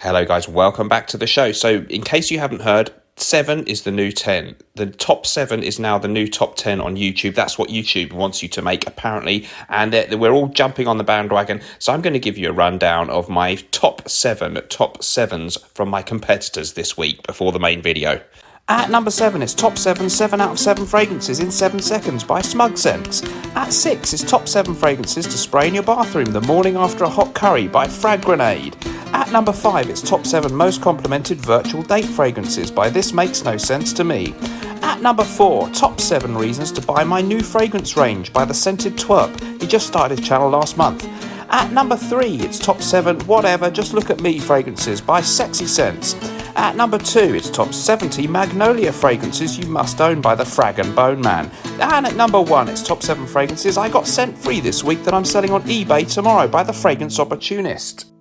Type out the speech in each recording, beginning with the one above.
Hello guys, welcome back to the show. So in case you haven't heard, 7 is the new 10. The top 7 is now the new top 10 on YouTube. That's what YouTube wants you to make, apparently. And we're all jumping on the bandwagon. So I'm going to give you a rundown of my top 7s from my competitors this week before the main video. At number 7 is Top 7 out of 7 fragrances in 7 seconds by Smug Sense. At 6 is Top 7 fragrances to spray in your bathroom the morning after a hot curry by Frag Grenade. At number 5 it's Top 7 most complimented virtual date fragrances by This Makes No Sense to Me. At number 4, Top 7 reasons to buy my new fragrance range by The Scented Twerp. He just started his channel last month. At number 3, it's Top 7 Whatever Just Look At Me fragrances by Sexy Sense. At number 2, it's Top 70 Magnolia fragrances you must own by the Frag and Bone Man. And at number 1, it's Top 7 fragrances I got sent free this week that I'm selling on eBay tomorrow by the Fragrance Opportunist.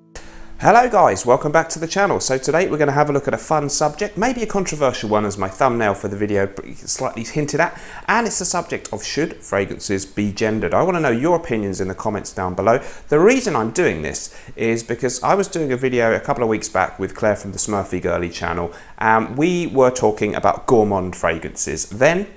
Hello guys, welcome back to the channel. So today we're going to have a look at a fun subject, maybe a controversial one as my thumbnail for the video slightly hinted at, and it's the subject of should fragrances be gendered. I want to know your opinions in the comments down below. The reason I'm doing this is because I was doing a video a couple of weeks back with Claire from the Smurfy Girly channel, and we were talking about gourmand fragrances. Then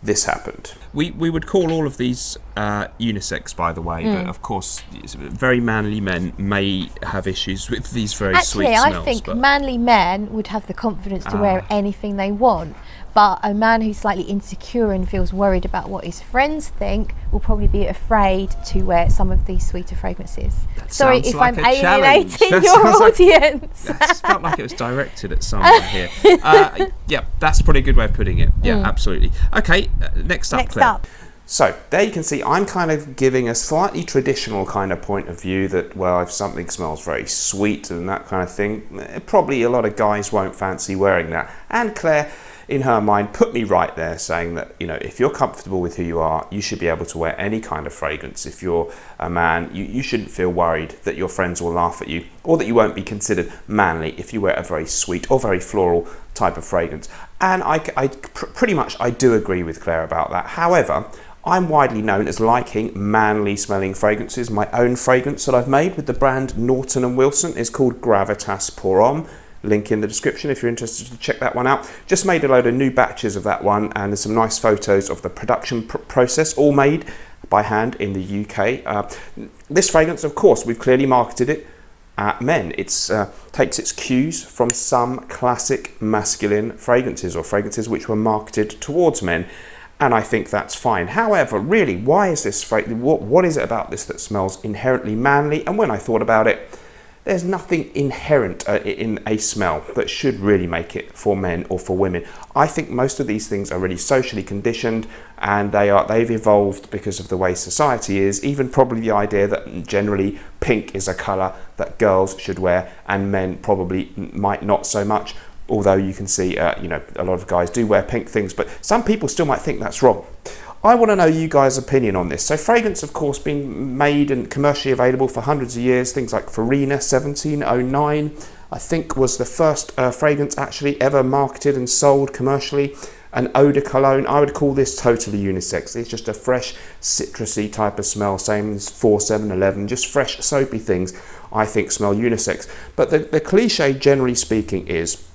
this happened. We would call all of these unisex, by the way, but of course very manly men may have issues with these very sweet smells. Actually, I think manly men would have the confidence to wear anything they want, but a man who's slightly insecure and feels worried about what his friends think will probably be afraid to wear some of these sweeter fragrances. Sorry if I'm alienating your audience. It felt like it was directed at someone here. Yeah, that's probably a good way of putting it. Yeah, absolutely. Okay, next up. So there you can see I'm kind of giving a slightly traditional kind of point of view that, well, if something smells very sweet and that kind of thing, probably a lot of guys won't fancy wearing that. And Claire, in her mind, put me right there saying that, you know, if you're comfortable with who you are, you should be able to wear any kind of fragrance. If you're a man, you shouldn't feel worried that your friends will laugh at you or that you won't be considered manly if you wear a very sweet or very floral type of fragrance. And I pretty much do agree with Claire about that. However, I'm widely known as liking manly smelling fragrances. My own fragrance that I've made with the brand Naughton & Wilson is called Gravitas Pour Homme. Link in the description if you're interested to check that one out. Just made a load of new batches of that one, and there's some nice photos of the production process, all made by hand in the UK. This fragrance, of course, we've clearly marketed it at men. It takes its cues from some classic masculine fragrances, or fragrances which were marketed towards men. And I think that's fine. However, really, why is this fragrance? What is it about this that smells inherently manly? And when I thought about it, there's nothing inherent in a smell that should really make it for men or for women. I think most of these things are really socially conditioned, and they've evolved because of the way society is. Even probably the idea that generally pink is a colour that girls should wear, and men probably might not so much. Although you can see, you know, a lot of guys do wear pink things, but some people still might think that's wrong. I want to know you guys' opinion on this. So fragrance, of course, being made and commercially available for hundreds of years. Things like Farina 1709, I think, was the first fragrance actually ever marketed and sold commercially. An eau de cologne, I would call this totally unisex. It's just a fresh, citrusy type of smell, same as 4, 7, 11, just fresh, soapy things I think smell unisex. But the cliche, generally speaking, is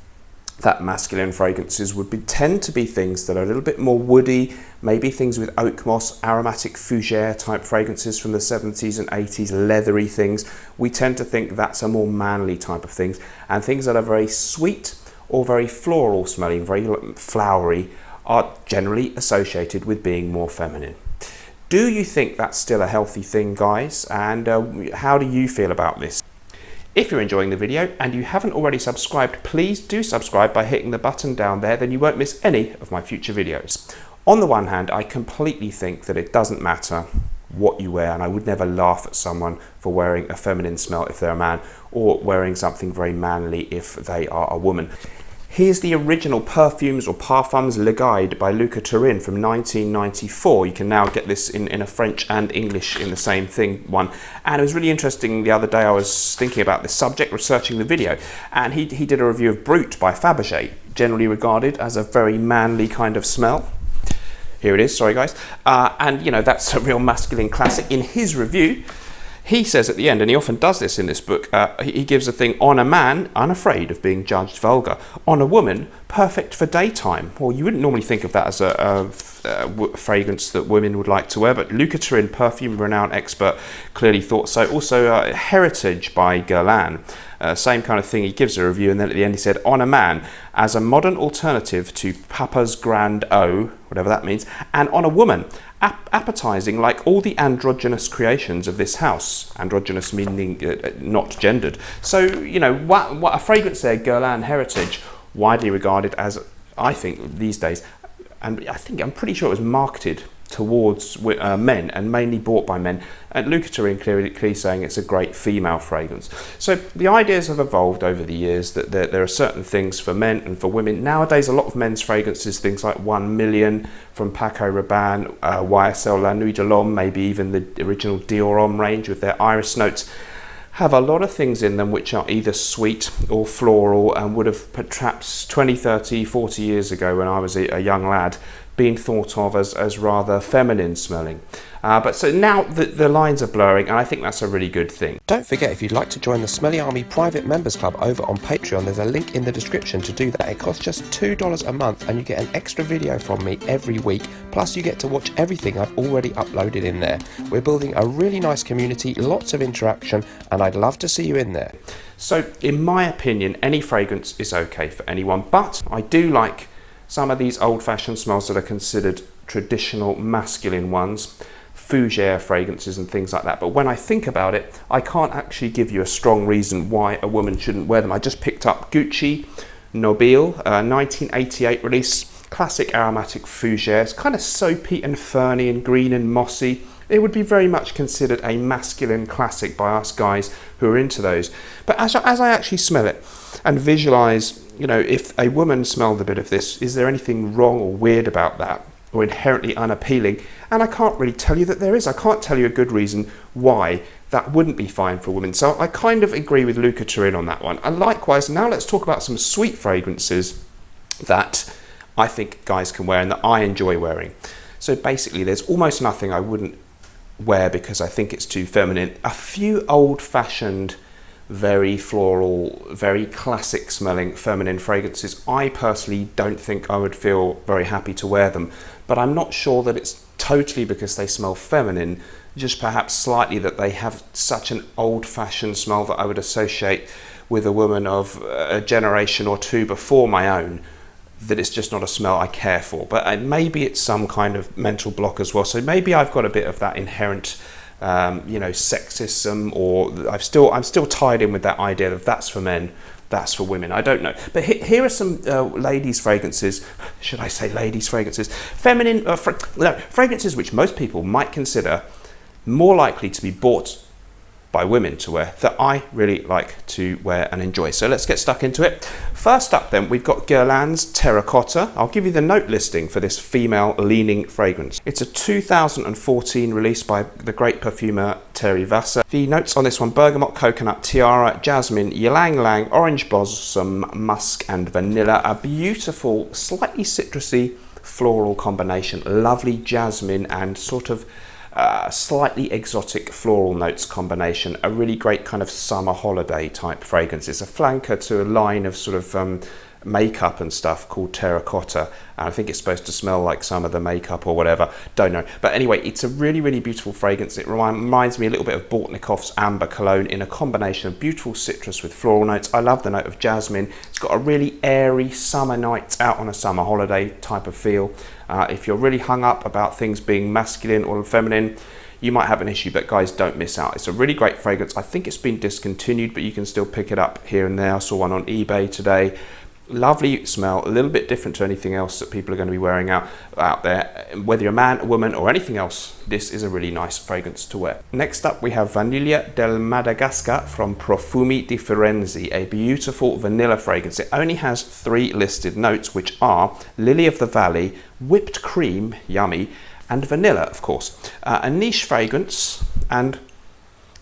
that masculine fragrances would tend to be things that are a little bit more woody, maybe things with oak moss, aromatic fougere type fragrances from the 70s and 80s, leathery things. We tend to think that's a more manly type of things, and things that are very sweet or very floral smelling, very flowery, are generally associated with being more feminine. Do you think that's still a healthy thing, guys? And how do you feel about this? If you're enjoying the video and you haven't already subscribed, please do subscribe by hitting the button down there, then you won't miss any of my future videos. On the one hand, I completely think that it doesn't matter what you wear, and I would never laugh at someone for wearing a feminine smell if they're a man, or wearing something very manly if they are a woman. Here's the original Perfumes or Parfums Le Guide by Luca Turin from 1994. You can now get this in a French and English in the same thing one. And it was really interesting the other day. I was thinking about this subject, researching the video, and he did a review of Brut by Fabergé, generally regarded as a very manly kind of smell. Here it is, sorry guys. And you know, that's a real masculine classic. In his review, He says at the end, and he often does this in this book, he gives a thing: on a man, unafraid of being judged vulgar; on a woman, perfect for daytime. Well, you wouldn't normally think of that as a fragrance that women would like to wear, but Luca Turin, perfume renowned expert, clearly thought so. Also, Heritage by Guerlain. Same kind of thing. He gives a review, and then at the end he said, on a man, as a modern alternative to Papa's Grand O, whatever that means, and on a woman, appetizing like all the androgynous creations of this house. Androgynous meaning not gendered. So, you know, what a fragrance there, Guerlain Heritage, widely regarded as, I think, these days, and I'm pretty sure it was marketed towards men and mainly bought by men, and Luca Turin clearly saying it's a great female fragrance. So the ideas have evolved over the years that there are certain things for men and for women. Nowadays a lot of men's fragrances, things like 1 Million from Paco Rabanne, YSL La Nuit de l'Homme, maybe even the original Dior Homme range with their iris notes, have a lot of things in them which are either sweet or floral, and would have perhaps 20, 30, 40 years ago when I was a young lad been thought of as rather feminine smelling. But so now the lines are blurring, and I think that's a really good thing. Don't forget, if you'd like to join the Smelly Army private members club over on Patreon, there's a link in the description to do that. It costs just $2 a month, and you get an extra video from me every week, plus you get to watch everything I've already uploaded in there. We're building a really nice community, lots of interaction, and I'd love to see you in there. So in my opinion, any fragrance is okay for anyone, but I do like some of these old-fashioned smells that are considered traditional masculine ones, fougere fragrances and things like that. But when I think about it, I can't actually give you a strong reason why a woman shouldn't wear them. I just picked up Gucci Nobile, 1988 release, classic aromatic fougere. It's kind of soapy and ferny and green and mossy. It would be very much considered a masculine classic by us guys who are into those. But as I actually smell it and visualize, you know, if a woman smelled a bit of this, is there anything wrong or weird about that, or inherently unappealing? And I can't really tell you that there is. I can't tell you a good reason why that wouldn't be fine for a woman. So I kind of agree with Luca Turin on that one. And likewise, now let's talk about some sweet fragrances that I think guys can wear and that I enjoy wearing. So basically, there's almost nothing I wouldn't wear because I think it's too feminine. A few old-fashioned, very floral, very classic smelling feminine fragrances, I personally don't think I would feel very happy to wear them, but I'm not sure that it's totally because they smell feminine, just perhaps slightly that they have such an old-fashioned smell that I would associate with a woman of a generation or two before my own, that it's just not a smell I care for. But maybe it's some kind of mental block as well, so maybe I've got a bit of that inherent sexism, or I'm still tied in with that idea that that's for men, that's for women. I don't know. But here are some ladies' fragrances. Should I say ladies' fragrances? Feminine fragrances which most people might consider more likely to be bought by women to wear, that I really like to wear and enjoy. So let's get stuck into it. First up then, we've got Guerlain's Terracotta. I'll give you the note listing for this female leaning fragrance. It's a 2014 release by the great perfumer Thierry Vasser. The notes on this one: bergamot, coconut, tiara, jasmine, ylang ylang, orange blossom, musk and vanilla. A beautiful, slightly citrusy floral combination. Lovely jasmine and sort of slightly exotic floral notes combination. A really great kind of summer holiday type fragrance. It's a flanker to a line of sort of makeup and stuff called Terracotta, and I think it's supposed to smell like some of the makeup or whatever, don't know. But anyway, it's a really, really beautiful fragrance. It reminds me a little bit of Bortnikov's Amber Cologne in a combination of beautiful citrus with floral notes. I love the note of jasmine. It's got a really airy summer night out on a summer holiday type of feel. If you're really hung up about things being masculine or feminine, you might have an issue, but guys, don't miss out. It's a really great fragrance. I think it's been discontinued, but you can still pick it up here and there. I saw one on eBay today. Lovely smell, a little bit different to anything else that people are going to be wearing out there. Whether you're a man, a woman, or anything else, this is a really nice fragrance to wear. Next up, we have Vaniglia del Madagascar from Profumi di Firenze, a beautiful vanilla fragrance. It only has 3 listed notes, which are lily of the valley, whipped cream, yummy, and vanilla, of course. A niche fragrance, and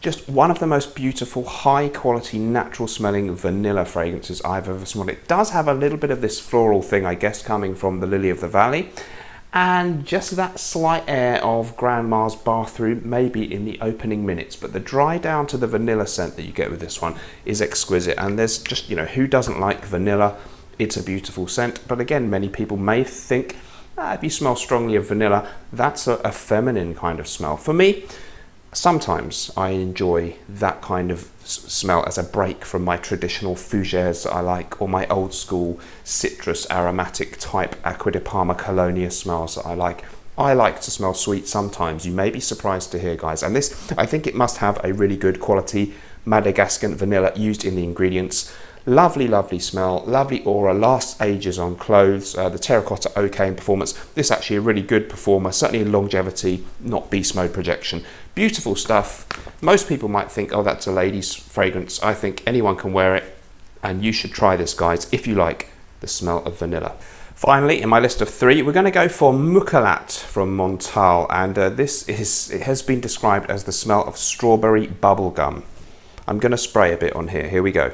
just one of the most beautiful, high quality, natural smelling vanilla fragrances I've ever smelled. It does have a little bit of this floral thing, I guess, coming from the lily of the valley. and just that slight air of grandma's bathroom, maybe in the opening minutes. But the dry down to the vanilla scent that you get with this one is exquisite. And there's just, you know, who doesn't like vanilla? It's a beautiful scent. But again, many people may think, if you smell strongly of vanilla, that's a feminine kind of smell. For me, sometimes I enjoy that kind of smell as a break from my traditional fougères that I like, or my old school citrus aromatic type Acqua di Parma Colonia smells that I like. I like to smell sweet sometimes. You may be surprised to hear, guys. And this, I think it must have a really good quality Madagascan vanilla used in the ingredients. Lovely, lovely smell, lovely aura, lasts ages on clothes. The terracotta okay in performance. This actually a really good performer, certainly in longevity, not beast mode projection. Beautiful stuff. Most people might think, oh, that's a lady's fragrance. I think anyone can wear it, and you should try this, guys, if you like the smell of vanilla. Finally, in my list of 3, we're going to go for Mucalat from Montal, and it has been described as the smell of strawberry bubblegum. I'm going to spray a bit on here. Here we go.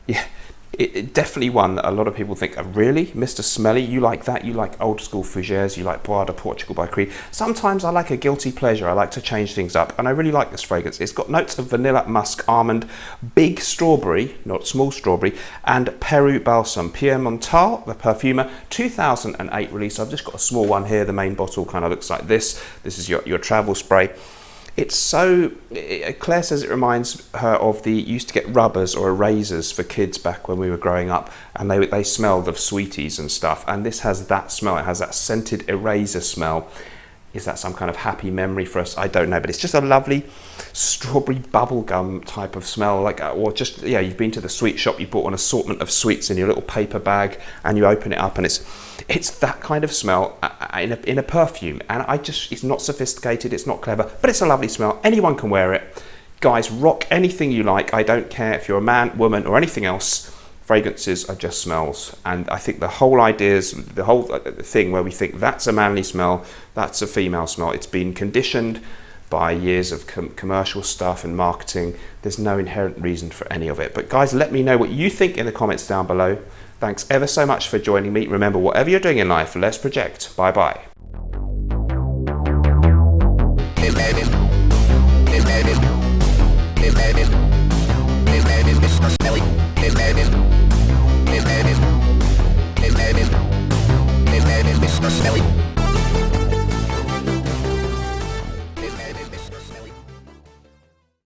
Yeah, it definitely one that a lot of people think, oh, really, Mr. Smelly, you like that? You like old school fougères, you like Bois de Portugal by Creed. Sometimes I like a guilty pleasure. I like to change things up, and I really like this fragrance. It's got notes of vanilla, musk, almond, big strawberry, not small strawberry, and Peru balsam. Pierre Montal, the perfumer, 2008 release. I've just got a small one here. The main bottle kind of looks like this. This is your travel spray. It's so, Claire says it reminds her of used to get rubbers or erasers for kids back when we were growing up, and they smelled of sweeties and stuff, and this has that smell. It has that scented eraser smell. Is that some kind of happy memory for us? I don't know, but it's just a lovely strawberry bubblegum type of smell, or just, yeah, you've been to the sweet shop, you bought an assortment of sweets in your little paper bag, and you open it up, and it's that kind of smell in a perfume. And it's not sophisticated, it's not clever, but it's a lovely smell. Anyone can wear it. Guys, rock anything you like. I don't care if you're a man, woman, or anything else. Fragrances are just smells, and I think the whole idea is the whole thing where we think that's a manly smell, that's a female smell. It's been conditioned by years of commercial stuff and marketing. There's no inherent reason for any of it. But guys, let me know what you think in the comments down below. Thanks ever so much for joining me. Remember, whatever you're doing in life, let's project. Bye bye.